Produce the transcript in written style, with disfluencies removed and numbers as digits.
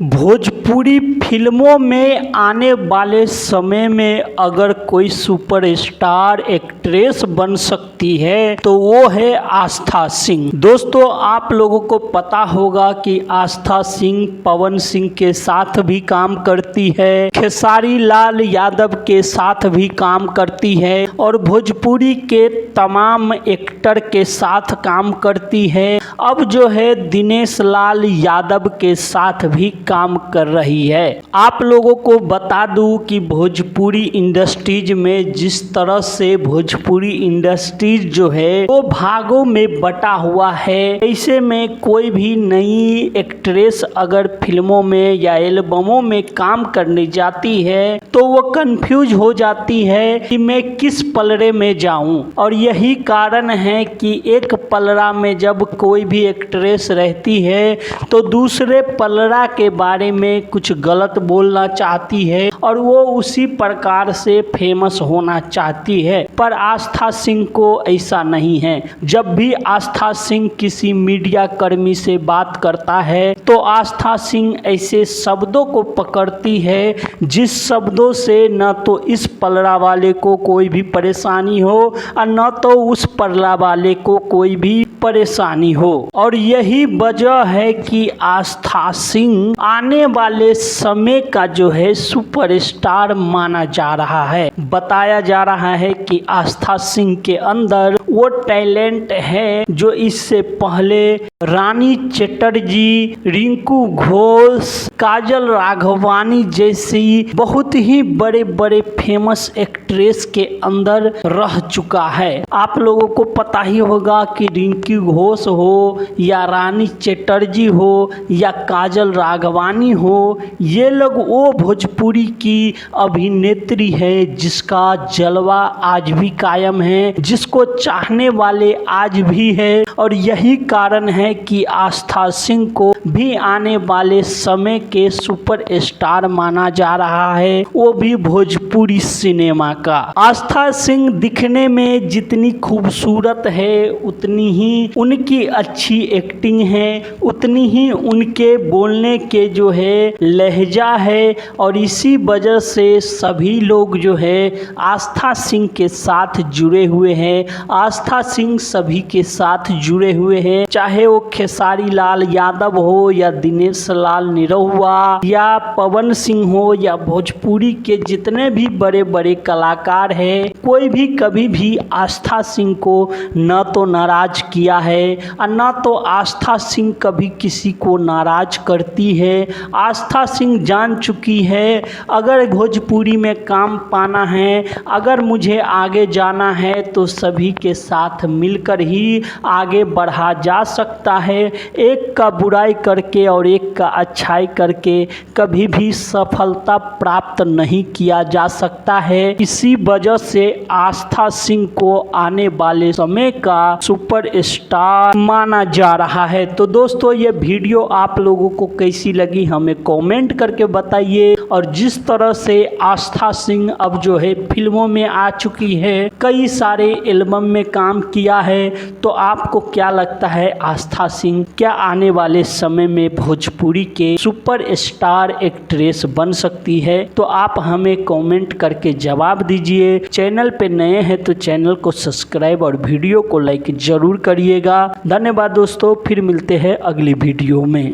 भोजपुरी फिल्मों में आने वाले समय में अगर कोई सुपरस्टार एक्ट्रेस बन सकती है तो वो है आस्था सिंह। दोस्तों, आप लोगों को पता होगा कि आस्था सिंह पवन सिंह के साथ भी काम करती है, खेसारी लाल यादव के साथ भी काम करती है और भोजपुरी के तमाम एक्टर के साथ काम करती है। अब जो है दिनेश लाल यादव के साथ भी काम कर रही है। आप लोगों को बता दूं कि भोजपुरी इंडस्ट्रीज में जिस तरह से भोजपुरी इंडस्ट्रीज जो है वो भागों में बटा हुआ है, ऐसे में कोई भी नई एक्ट्रेस अगर फिल्मों में या एल्बमों में काम करने जाती है तो वो कंफ्यूज हो जाती है कि मैं किस पलड़े में जाऊं। और यही कारण है कि एक पलड़ा में जब कोई भी एक्ट्रेस रहती है तो दूसरे पलड़ा के बारे में कुछ गलत बोलना चाहती है और वो उसी प्रकार से फेमस होना चाहती है। पर आस्था सिंह को ऐसा नहीं है। जब भी आस्था सिंह किसी मीडिया कर्मी से बात करता है तो आस्था सिंह ऐसे शब्दों को पकड़ती है जिस शब्दों से न तो इस पलड़ा वाले को कोई भी परेशानी हो और न तो उस पलड़ा वाले को कोई भी परेशानी हो। और यही वजह है कि आस्था सिंह आने वाले समय का जो है सुपरस्टार माना जा रहा है। बताया जा रहा है कि आस्था सिंह के अंदर वो टैलेंट है जो इससे पहले रानी चटर्जी, रिंकू घोष, काजल राघवानी जैसी बहुत ही बड़े बड़े फेमस एक्ट्रेस के अंदर रह चुका है। आप लोगों को पता ही होगा कि रिंकू घोष हो या रानी चटर्जी हो या काजल राघवानी हो, ये लोग वो भोजपुरी की अभिनेत्री है जिसका जलवा आज भी कायम है, जिसको चाहने वाले आज भी है। और यही कारण है कि आस्था सिंह को भी आने वाले समय के सुपरस्टार माना जा रहा है, वो भी भोजपुरी सिनेमा का। आस्था सिंह दिखने में जितनी खूबसूरत है उतनी ही उनकी अच्छी एक्टिंग है, उतनी ही उनके बोलने के जो है लहजा है। और इसी वजह से सभी लोग जो है आस्था सिंह के साथ जुड़े हुए हैं। आस्था सिंह सभी के साथ जुड़े हुए हैं, चाहे वो खेसारी लाल यादव हो या दिनेश लाल निरहुआ या पवन सिंह हो या भोजपुरी के जितने भी बड़े बड़े कलाकार हैं, कोई भी कभी भी आस्था सिंह को न तो नाराज किया है और न तो आस्था सिंह कभी किसी को नाराज करती है। आस्था सिंह जान चुकी है अगर भोजपुरी में काम पाना है, अगर मुझे आगे जाना है तो सभी के साथ मिलकर ही आगे बढ़ा जा सकता है। एक का बुराई करके और एक का अच्छाई करके कभी भी सफलता प्राप्त नहीं किया जा सकता है। इसी वजह से आस्था सिंह को आने वाले समय का सुपरस्टार माना जा रहा है। तो दोस्तों, ये वीडियो आप लोगों को कैसी लगी हमें कमेंट करके बताइए। और जिस तरह से आस्था सिंह अब जो है फिल्मों में आ चुकी है, कई सारे एल्बम में काम किया है, तो आपको क्या लगता है आस्था सिंह क्या आने वाले समय में भोजपुरी के सुपरस्टार एक्ट्रेस बन सकती है? तो आप हमें कमेंट करके जवाब दीजिए। चैनल पे नए हैं तो चैनल को सब्सक्राइब और वीडियो को लाइक जरूर करिएगा। धन्यवाद दोस्तों, फिर मिलते हैं अगली वीडियो में।